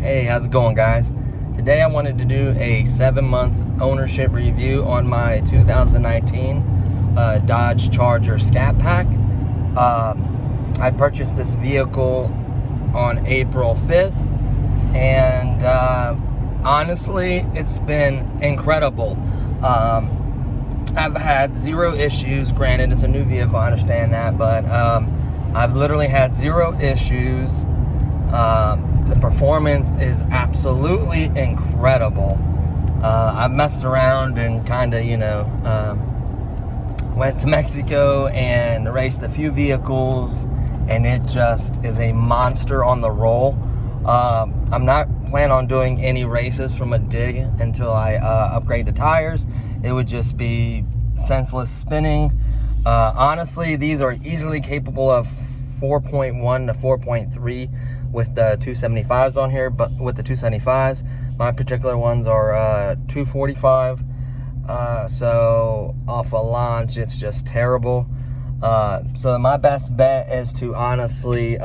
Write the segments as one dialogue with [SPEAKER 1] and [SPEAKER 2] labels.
[SPEAKER 1] Hey, how's it going, guys? Today I wanted to do a 7-month ownership review on my 2019 Dodge Charger Scat Pack. I purchased this vehicle on April 5th, and honestly, it's been incredible. I've had zero issues. Granted, it's a new vehicle, I understand that, but I've literally had zero issues. The performance is absolutely incredible. I've messed around and kind of, went to Mexico and raced a few vehicles, and it just is a monster on the roll. I'm not planning on doing any races from a dig until I upgrade the tires. It would just be senseless spinning. Honestly, these are easily capable of 4.1 to 4.3 with the 275s on here, but with the 275s, my particular ones are 245. So off a launch, it's just terrible. So my best bet is to honestly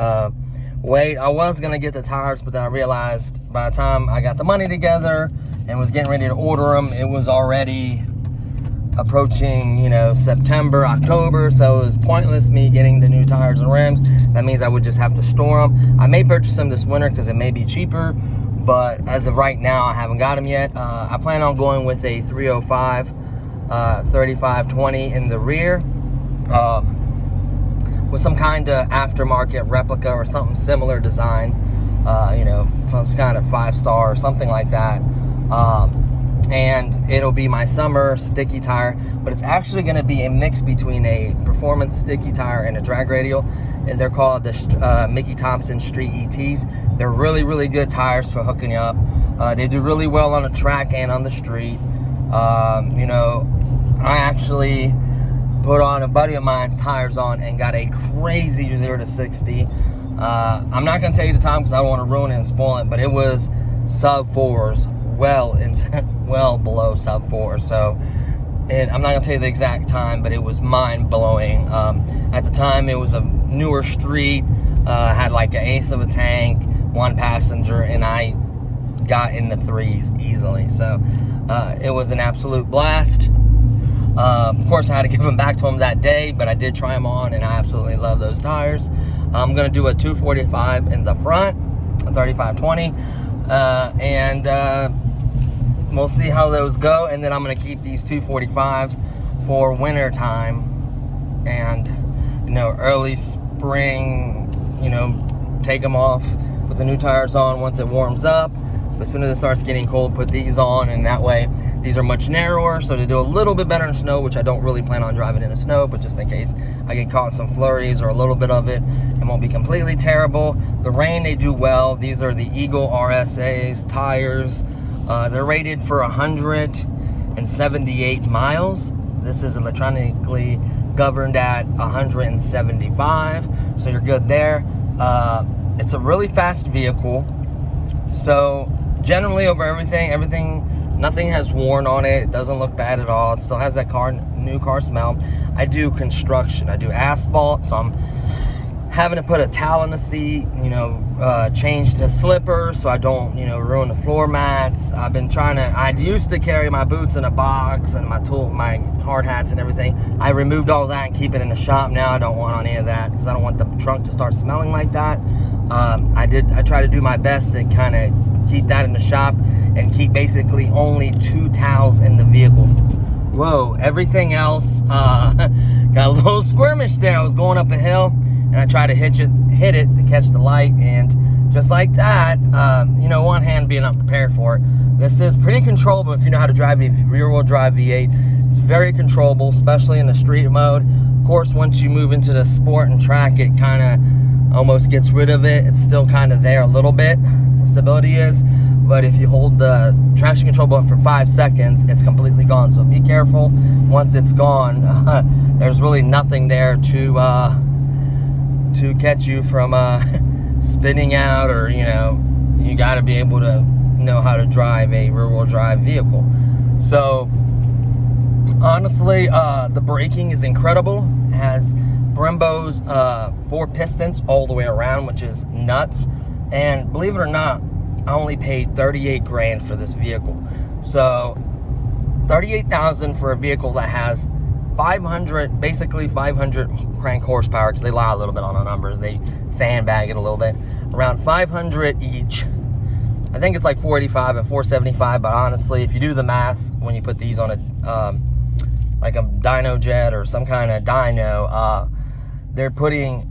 [SPEAKER 1] wait. I was gonna get the tires, but then I realized by the time I got the money together and was getting ready to order them, it was already approaching, September, October, so it was pointless me getting the new tires and rims. That means I would just have to store them. I may purchase them this winter because it may be cheaper, but as of right now, I haven't got them yet. I plan on going with a 305 3520 in the rear, with some kind of aftermarket replica or something similar design, some kind of 5-star or something like that. And it'll be my summer sticky tire, but it's actually going to be a mix between a performance sticky tire and a drag radial, and they're called the Mickey Thompson Street ETs. They're really, really good tires for hooking you up. They do really well on the track and on the street. I actually put on a buddy of mine's tires on and got a crazy 0 to 60. I'm not going to tell you the time because I don't want to ruin it and spoil it, but it was sub 4s, well below sub 4. So, and I'm not gonna tell you the exact time, but it was mind-blowing. At the time, it was a newer street, had like 1/8 of a tank, 1 passenger, and I got in the 3s easily. So it was an absolute blast. Of course, I had to give them back to him that day, but I did try them on, and I absolutely love those tires. I'm gonna do a 245 in the front, a 3520, and we'll see how those go. And then I'm going to keep these 245s for winter time and, early spring, take them off, put the new tires on once it warms up. As soon as it starts getting cold, put these on, and that way these are much narrower, so to do a little bit better in snow, which I don't really plan on driving in the snow, but just in case I get caught in some flurries or a little bit of it, it won't be completely terrible. The rain, they do well. These are the Eagle RSA's tires. They're rated for 178 miles. This is electronically governed at 175, so you're good there. It's a really fast vehicle, so generally over everything, nothing has worn on it. It doesn't look bad at all. It still has that new car smell. I do construction. I do asphalt, so I'm having to put a towel in the seat, change to slippers so I don't, ruin the floor mats. I used to carry my boots in a box and my hard hats and everything. I removed all that and keep it in the shop now. I don't want any of that because I don't want the trunk to start smelling like that. I try to do my best to kind of keep that in the shop and keep basically only 2 towels in the vehicle. Whoa, everything else got a little squirmish there. I was going up a hill and I tried to hit it to catch the light, and just like that, one hand being unprepared for it. This is pretty controllable if you know how to drive a rear-wheel drive V8. It's very controllable, especially in the street mode. Of course, once you move into the sport and track, it kind of almost gets rid of it. It's still kind of there a little bit, the stability is, but if you hold the traction control button for 5 seconds, it's completely gone. So be careful. Once it's gone, there's really nothing there to catch you from spinning out, or you got to be able to know how to drive a rear-wheel drive vehicle. So honestly, the braking is incredible. It has Brembo's 4 pistons all the way around, which is nuts. And believe it or not, I only paid 38 grand for this vehicle. So 38,000 for a vehicle that has 500 crank horsepower, because they lie a little bit on the numbers. They sandbag it a little bit. Around 500 each. I think it's like 485 and 475, but honestly, if you do the math, when you put these on a like a dyno jet or some kind of dyno, they're putting,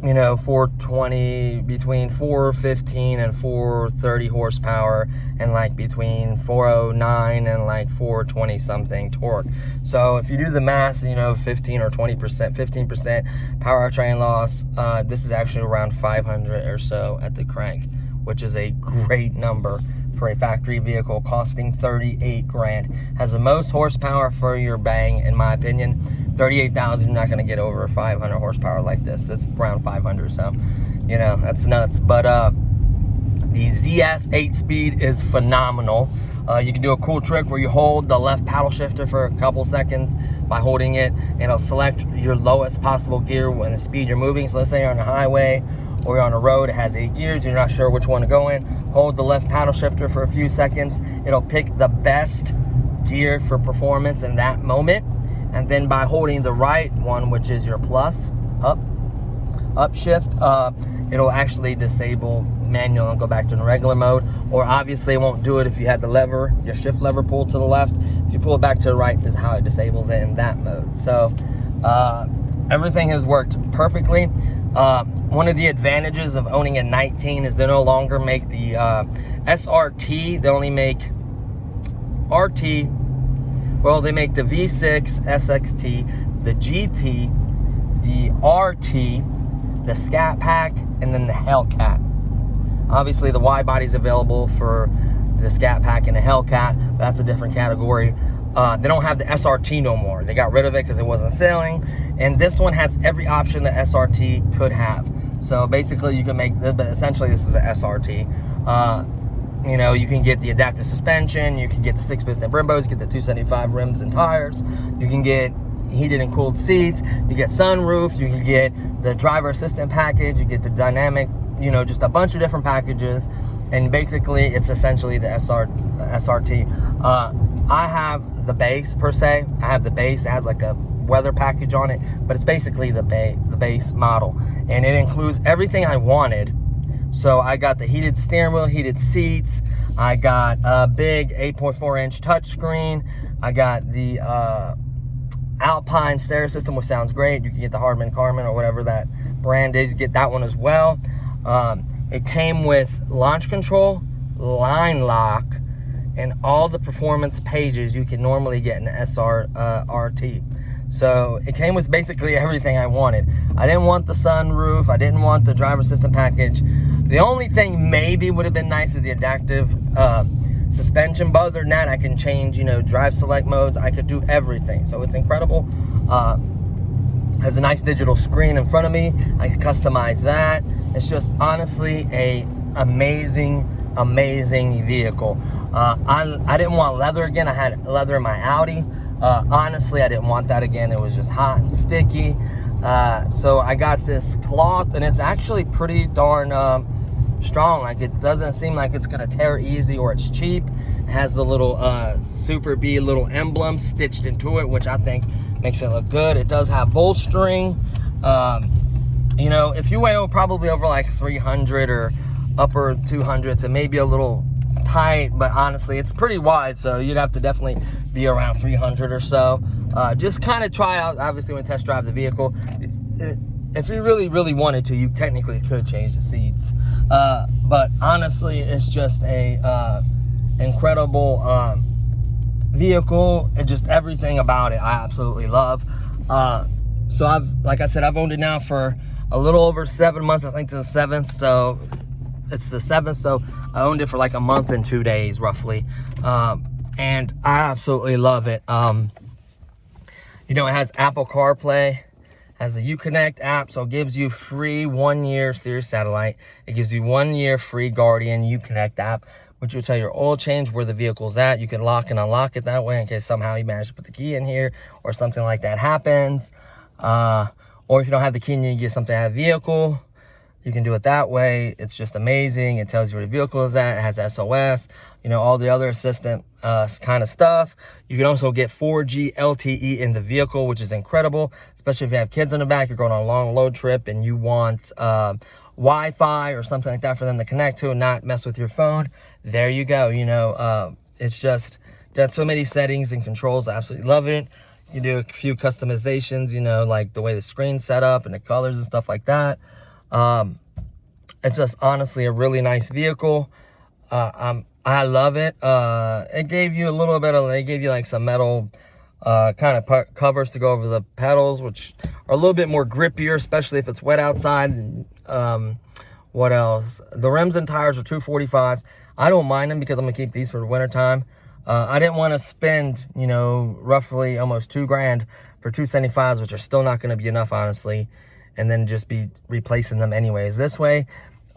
[SPEAKER 1] you know, 420, between 415 and 430 horsepower, and like between 409 and like 420 something torque. So if you do the math, you know, 15 or 20%, 15% powertrain loss, this is actually around 500 or so at the crank, which is a great number for a factory vehicle costing 38 grand. Has the most horsepower for your bang, in my opinion. 38,000, you're not going to get over 500 horsepower like this. It's around 500, so, you know, that's nuts. But the ZF 8-speed is phenomenal. You can do a cool trick where you hold the left paddle shifter for a couple seconds. By holding it, it'll select your lowest possible gear when the speed you're moving. So let's say you're on a highway or you're on a road, it has 8 gears, you're not sure which one to go in. Hold the left paddle shifter for a few seconds. It'll pick the best gear for performance in that moment. And then by holding the right one, which is your plus, up shift, it'll actually disable manual and go back to the regular mode. Or obviously it won't do it if you had the lever, your shift lever pulled to the left. If you pull it back to the right is how it disables it in that mode. So everything has worked perfectly. One of the advantages of owning a 19 is they no longer make the SRT. They only make RT. Well, they make the V6 SXT, the GT, the RT, the Scat Pack, and then the Hellcat. Obviously, the wide body is available for the Scat Pack and the Hellcat, but that's a different category. They don't have the SRT no more. They got rid of it because it wasn't selling. And this one has every option the SRT could have. So basically, you can make, but essentially, this is an SRT. You know, you can get the adaptive suspension, you can get the 6-piston Brimbos, you get the 275 rims and tires, you can get heated and cooled seats, you get sunroof, you can get the driver assistant package, you get the dynamic, you know, just a bunch of different packages. And basically, it's essentially the SRT. I have the base, per se. I have the base. It has like a weather package on it, but it's basically the base model. And it includes everything I wanted. So I got the heated steering wheel, heated seats. I got a big 8.4-inch touchscreen. I got the Alpine stereo system, which sounds great. You can get the Hardman Kardman or whatever that brand is. You get that one as well. It came with launch control, line lock, and all the performance pages you can normally get in the SRT. So it came with basically everything I wanted. I didn't want the sunroof. I didn't want the driver assistant package. The only thing maybe would have been nice is the adaptive suspension. But other than that, I can change, you know, drive select modes. I could do everything. So it's incredible. Has a nice digital screen in front of me. I can customize that. It's just honestly a amazing vehicle. I didn't want leather again. I had leather in my Audi. Honestly, I didn't want that again. It was just hot and sticky. So I got this cloth, and it's actually pretty darn strong. Like, it doesn't seem like it's gonna tear easy or it's cheap. It has the little Super B little emblem stitched into it, which I think makes it look good. It does have bolstering. You know, if you weigh probably over like 300 or upper 200s, it may be a little tight, but honestly, it's pretty wide, so you'd have to definitely be around 300 or so. Just kind of try out, obviously, when test drive the vehicle. If you really wanted to, you technically could change the seats. But honestly, it's just a incredible vehicle, and just everything about it I absolutely love. So like I said, I've owned it now for a little over 7 months. I think it's the 7th, so it's the 7th, so I owned it for like a month and 2 days, roughly. And I absolutely love it. You know, it has Apple CarPlay, has the Uconnect app, so it gives you free 1-year Sirius satellite. It gives you 1 year free Guardian Uconnect app, which will tell your oil change, where the vehicle's at. You can lock and unlock it that way in case somehow you manage to put the key in here or something like that happens. Or if you don't have the key and you get something out of the vehicle, You can do it that way. It's just amazing. It tells you where the vehicle is at. It has SOS, you know, all the other assistant kind of stuff. You can also get 4G LTE in the vehicle, which is incredible, especially if you have kids in the back, you're going on a long load trip and you want Wi-Fi or something like that for them to connect to and not mess with your phone. There you go. You know, it's just got so many settings and controls. I absolutely love it. You do a few customizations, you know, like the way the screen's set up and the colors and stuff like that. It's just honestly a really nice vehicle. I love it. It gave you a little bit of, they gave you like some metal kind of covers to go over the pedals, which are a little bit more grippier, especially if it's wet outside. What else? The rims and tires are 245s. I don't mind them because I'm gonna keep these for the winter time. I didn't want to spend, you know, roughly almost $2,000 for 275s, which are still not going to be enough, honestly, and then just be replacing them anyways. This way,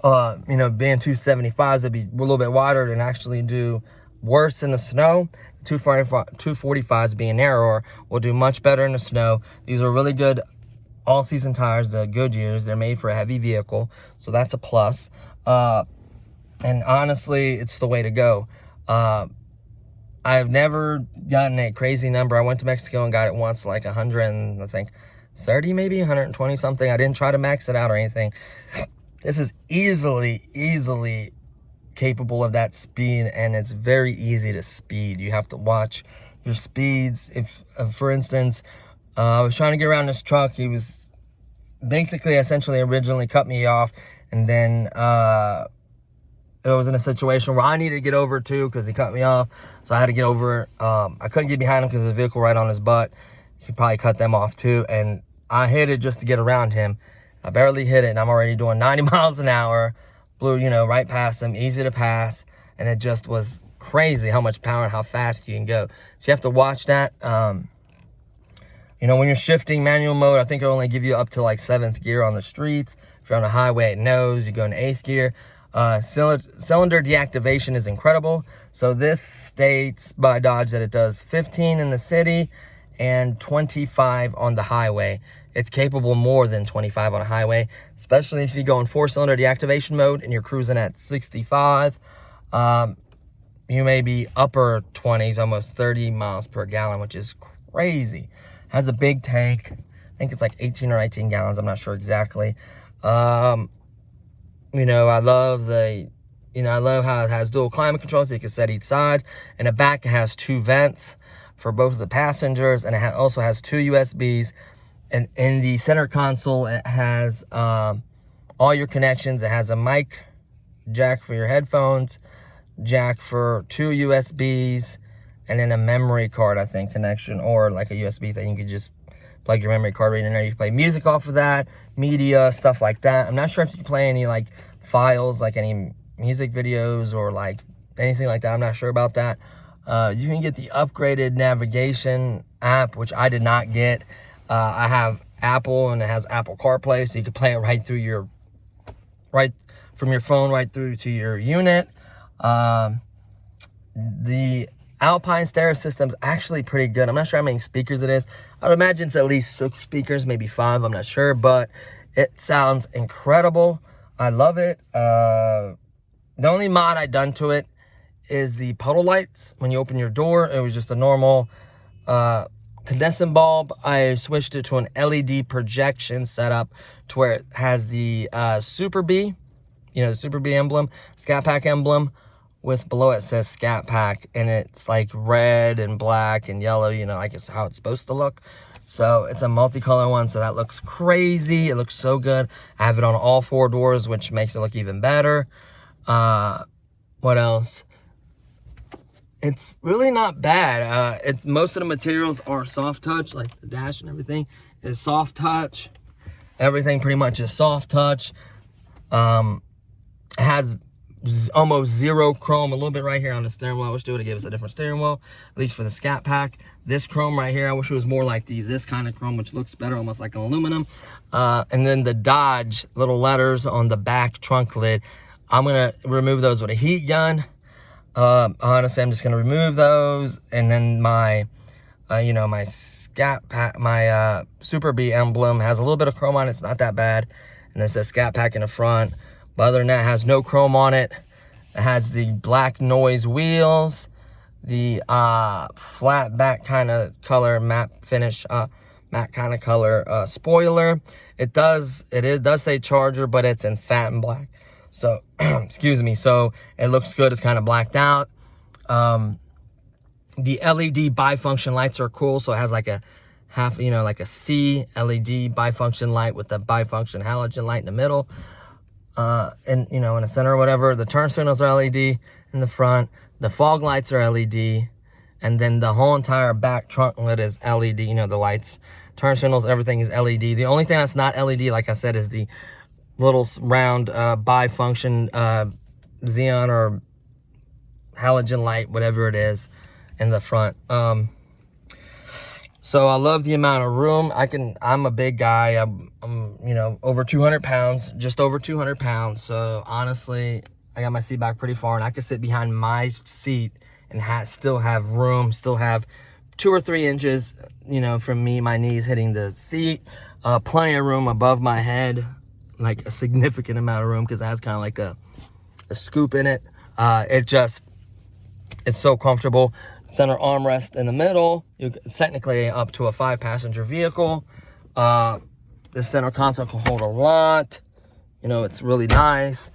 [SPEAKER 1] you know, being 275s, it'd be a little bit wider and actually do worse in the snow. 245s being narrower will do much better in the snow. These are really good all-season tires, the Goodyears. They're made for a heavy vehicle, so that's a plus. And honestly, it's the way to go. I've never gotten a crazy number. I went to Mexico and got it once, like 100 and I think 30 maybe, 120 something. I didn't try to max it out or anything. This is easily capable of that speed, and it's very easy to speed. You have to watch your speeds. If, for instance, I was trying to get around this truck, he was basically essentially originally cut me off, and then it was in a situation where I needed to get over too because he cut me off. So I had to get over. I couldn't get behind him because his vehicle right on his butt. He probably cut them off too. And I hit it just to get around him. I barely hit it, and I'm already doing 90 miles an hour. Blew, you know, right past him, easy to pass. And it just was crazy how much power and how fast you can go. So you have to watch that. You know, when you're shifting manual mode, I think it'll only give you up to like 7th gear on the streets. If you're on a highway, it knows. You go into 8th gear. Cylinder deactivation is incredible. So this states by Dodge that it does 15 in the city and 25 on the highway. It's capable more than 25 on a highway, especially if you go in 4-cylinder deactivation mode and you're cruising at 65. You may be upper 20s, almost 30 miles per gallon, which is crazy. Has a big tank. I think it's like 18 or 19 gallons. I'm not sure exactly. You know, I love how it has dual climate control, so you can set each side. In the back, it has 2 vents for both of the passengers, and it also has 2 USBs. And in the center console, it has all your connections. It has a mic jack for your headphones, jack for 2 USBs, and then a memory card, I think, connection, or like a USB thing. You could just plug your memory card right in there. You can play music off of that, media, stuff like that. I'm not sure if you can play any like files, like any music videos or like anything like that. I'm not sure about that. You can get the upgraded navigation app, which I did not get. I have Apple, and it has Apple CarPlay, so you can play it right from your phone right through to your unit. The Alpine stereo system's actually pretty good. I'm not sure how many speakers it is. I would imagine it's at least 6 speakers, maybe 5. I'm not sure, but it sounds incredible. I love it. The only mod I done to it is the puddle lights. When you open your door, it was just a normal condensing bulb. I switched it to an LED projection setup to where it has the Super B, you know, the Super B emblem, Scat Pack emblem, with below it says Scat Pack, and it's like red and black and yellow, you know, like it's how it's supposed to look. So it's a multicolor one, so that looks crazy. It looks so good. I have it on all 4 doors, which makes it look even better. What else? It's really not bad. It's most of the materials are soft touch, like the dash and everything is soft touch. Everything pretty much is soft touch. It has almost 0 chrome, a little bit right here on the steering wheel. I wish they would have given us a different steering wheel, at least for the Scat Pack. This chrome right here, I wish it was more like this kind of chrome, which looks better, almost like an aluminum. And then the Dodge little letters on the back trunk lid, I'm gonna remove those with a heat gun. Honestly, I'm just gonna remove those, and then my my Scat Pack, my Super B emblem has a little bit of chrome on it. It's not that bad. and it says Scat Pack in the front. But other than that, it has no chrome on it. It has the black noise wheels, the flat back kind of color matte finish, matte kind of color spoiler. It does say Charger, but it's in satin black. So excuse me. So it looks good. It's kind of blacked out. The LED bifunction lights are cool. So it has like a half, like a C LED bifunction light with the bifunction halogen light in the middle. And in the center or whatever. The turn signals are LED in the front. The fog lights are LED. And then the whole entire back trunk lid is LED, the lights, turn signals, everything is LED. The only thing that's not LED, like I said, is the little round bifunction xenon or halogen light, whatever it is, in the front. So I love the amount of room. I'm a big guy. I'm over 200 pounds, just over 200 pounds. So honestly, I got my seat back pretty far, and I could sit behind my seat and still have room, still have 2 or 3 inches, from me, my knees hitting the seat. Plenty of room above my head, like a significant amount of room, because it has kind of like a scoop in it. It's so comfortable. Center armrest in the middle. It's technically up to a 5-passenger vehicle. The center console can hold a lot. It's really nice.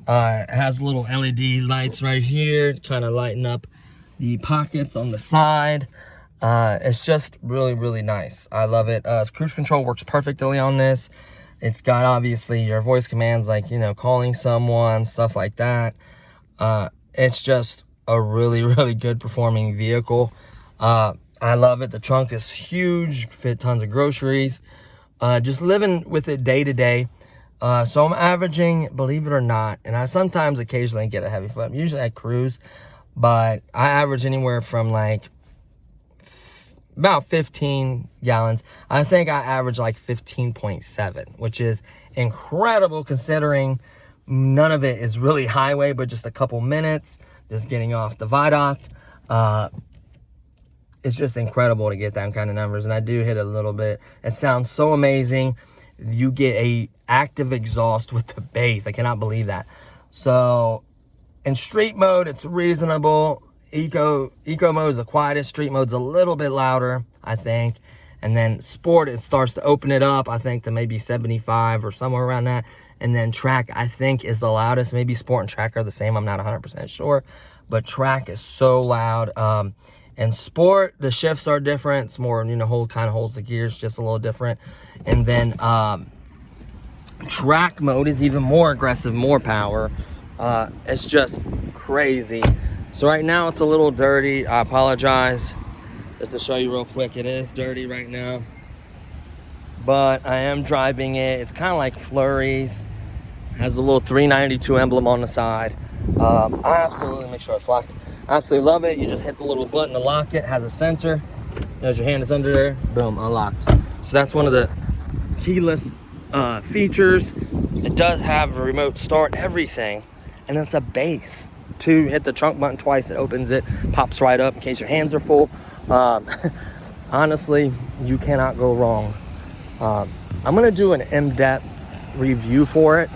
[SPEAKER 1] It has little LED lights right here, kind of lighten up the pockets on the side. It's just really, really nice. I love it. Cruise control works perfectly on this. It's got obviously your voice commands, like, calling someone, stuff like that. It's just a really, really good performing vehicle. I love it. The trunk is huge, fit tons of groceries. Just living with it day to day. So I'm averaging, believe it or not, and I sometimes occasionally get a heavy foot. Usually I cruise, but I average anywhere from like about 15 gallons. I think I average like 15.7, which is incredible considering none of it is really highway, but just a couple minutes, just getting off the viaduct. It's just incredible to get that kind of numbers, and I do hit a little bit. It sounds so amazing. You get a active exhaust with the bass. I cannot believe that. So in street mode, it's reasonable. Eco mode is the quietest. Street mode's a little bit louder, I think. And then sport, it starts to open it up, I think, to maybe 75 or somewhere around that. And then track, I think, is the loudest. Maybe sport and track are the same. I'm not 100% sure. But track is so loud. And sport, the shifts are different. It's more, kind of holds the gears just a little different. And then track mode is even more aggressive, more power. It's just crazy. So right now it's a little dirty. I apologize. Just to show you real quick, it is dirty right now. But I am driving it. It's kind of like Flurries. Has the little 392 emblem on the side. I absolutely make sure it's locked. I absolutely love it. You just hit the little button to lock it. It has a sensor. As your hand is under there, boom, unlocked. So that's one of the keyless features. It does have a remote start, everything. And it's a base. To hit the trunk button twice, it opens it, pops right up in case your hands are full. Honestly, you cannot go wrong. I'm gonna do an in-depth review for it.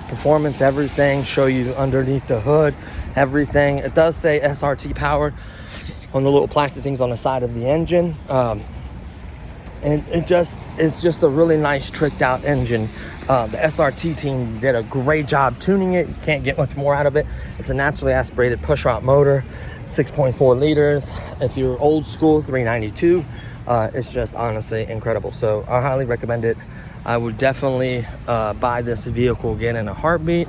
[SPEAKER 1] Performance, everything, show you underneath the hood, everything. It does say SRT powered on the little plastic things on the side of the engine. And it's just a really nice tricked out engine. The SRT team did a great job tuning it. You can't get much more out of it. It's a naturally aspirated push-rod motor, 6.4 liters. If you're old school, 392. It's just honestly incredible. So I highly recommend it. I would definitely buy this vehicle again in a heartbeat.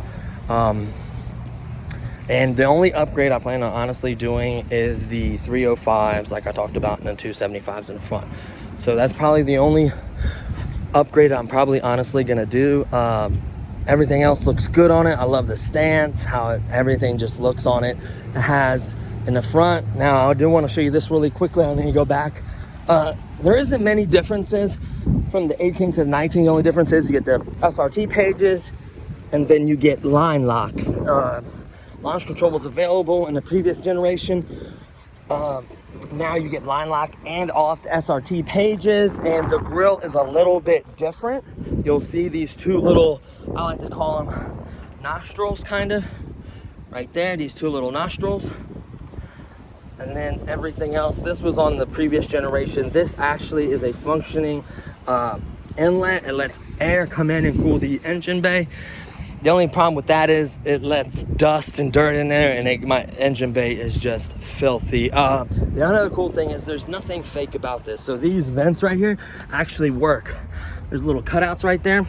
[SPEAKER 1] And the only upgrade I plan on honestly doing is the 305s, like I talked about, and the 275s in the front. So that's probably the only upgrade I'm probably honestly gonna do. Everything else looks good on it. I love the stance, how everything just looks on it. It has in the front. Now I do want to show you this really quickly. I'm gonna go back. There isn't many differences from the 18 to the 19. The only difference is you get the SRT pages, and then you get line lock. Launch control was available in the previous generation. Now you get line lock and off the SRT pages, and the grille is a little bit different. You'll see these two little, I like to call them nostrils, kind of, right there, these two little nostrils. And then everything else, this was on the previous generation. This actually is a functioning inlet. It lets air come in and cool the engine bay. The only problem with that is it lets dust and dirt in there, and my engine bay is just filthy. The other cool thing is there's nothing fake about this. So these vents right here actually work. There's little cutouts right there.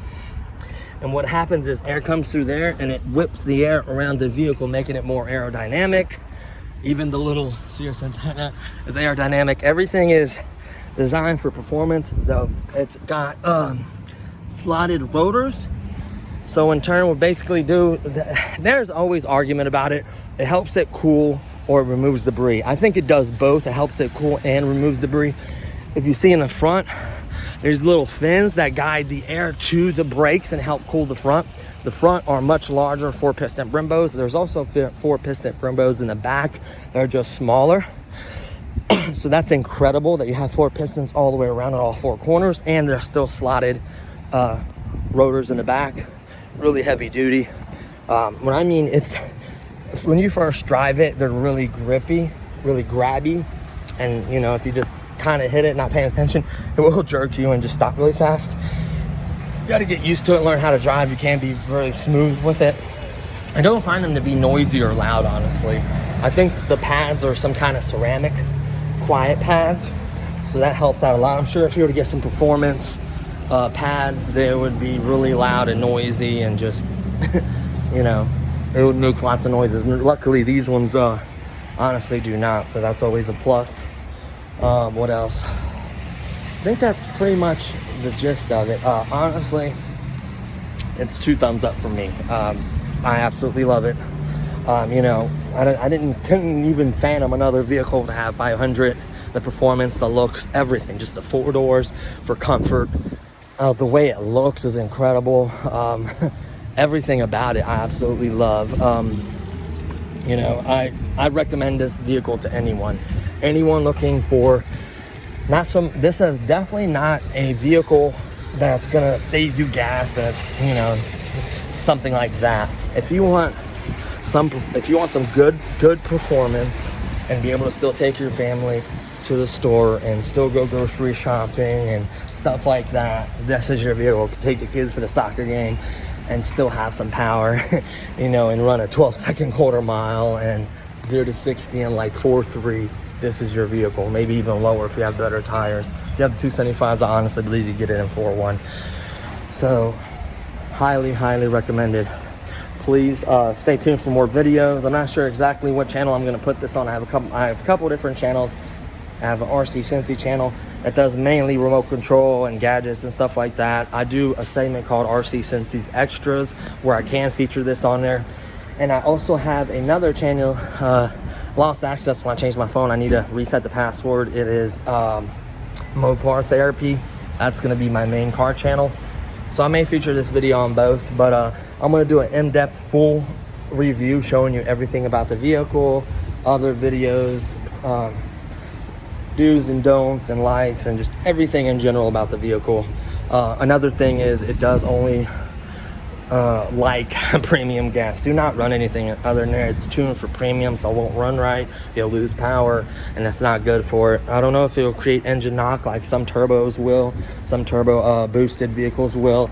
[SPEAKER 1] And what happens is air comes through there and it whips the air around the vehicle, making it more aerodynamic. Even the little Cirrus antenna is aerodynamic. Everything is designed for performance, though. It's got slotted rotors. So in turn, what basically do, there's always argument about it. It helps it cool or it removes debris. I think it does both. It helps it cool and removes debris. If you see in the front, there's little fins that guide the air to the brakes and help cool the front. The front are much larger 4-piston Brembos. There's also 4-piston Brembos in the back. They're just smaller. So that's incredible that you have 4 pistons all the way around at all 4 corners, and they're still slotted rotors in the back. Really heavy duty. When I mean when you first drive it, they're really grippy, really grabby, and you know, if you just kind of hit it, not paying attention, it will jerk you and just stop really fast. You got to get used to it, learn how to drive. You can't be really smooth with it. I don't find them to be noisy or loud, honestly. I think the pads are some kind of ceramic quiet pads, so that helps out a lot. I'm sure if you were to get some performance pads, they would be really loud and noisy and just you know, it would make lots of noises. Luckily these ones honestly do not, so that's always a plus. What else? I think that's pretty much the gist of it. Honestly, it's 2 thumbs up for me. I absolutely love it. You know, I couldn't even fathom another vehicle to have 500. The performance, the looks, everything. Just the 4 doors for comfort. The way it looks is incredible. Everything about it I absolutely love. You know, I recommend this vehicle to anyone looking for this is definitely not a vehicle that's gonna save you gas, and it's, you know, something like that. If you want some good performance and be able to still take your family to the store and still go grocery shopping and stuff like that, this is your vehicle. Take the kids to the soccer game and still have some power, you know, and run a 12-second quarter mile and 0 to 60 in like 4.3. This is your vehicle. Maybe even lower if you have better tires. If you have the 275s, I honestly believe you get it in 4.1. So highly recommended. Please stay tuned for more videos. I'm not sure exactly what channel I'm going to put this on. I have a couple different channels. I have an RC Cincy channel that does mainly remote control and gadgets and stuff like that. I do a segment called RC Cincy's Extras where I can feature this on there. And I also have another channel, lost access when I changed my phone. I need to reset the password. It is Mopar Therapy. That's going to be my main car channel. So I may feature this video on both, but I'm going to do an in-depth full review showing you everything about the vehicle, other videos, do's and don'ts and likes, and just everything in general about the vehicle. Another thing is it does only like premium gas. Do not run anything other than there. It's tuned for premium, so it won't run right. You'll lose power, and that's not good for it. I don't know if it'll create engine knock like some turbos will, some turbo boosted vehicles will,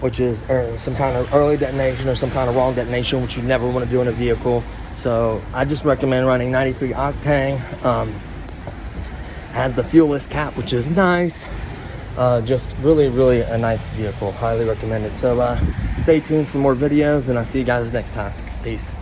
[SPEAKER 1] which is some kind of early detonation or some kind of wrong detonation, which you never want to do in a vehicle. So I just recommend running 93 octane. Has the fuelless cap, which is nice. Just really a nice vehicle. Highly recommended. So stay tuned for more videos, and I'll see you guys next time. Peace.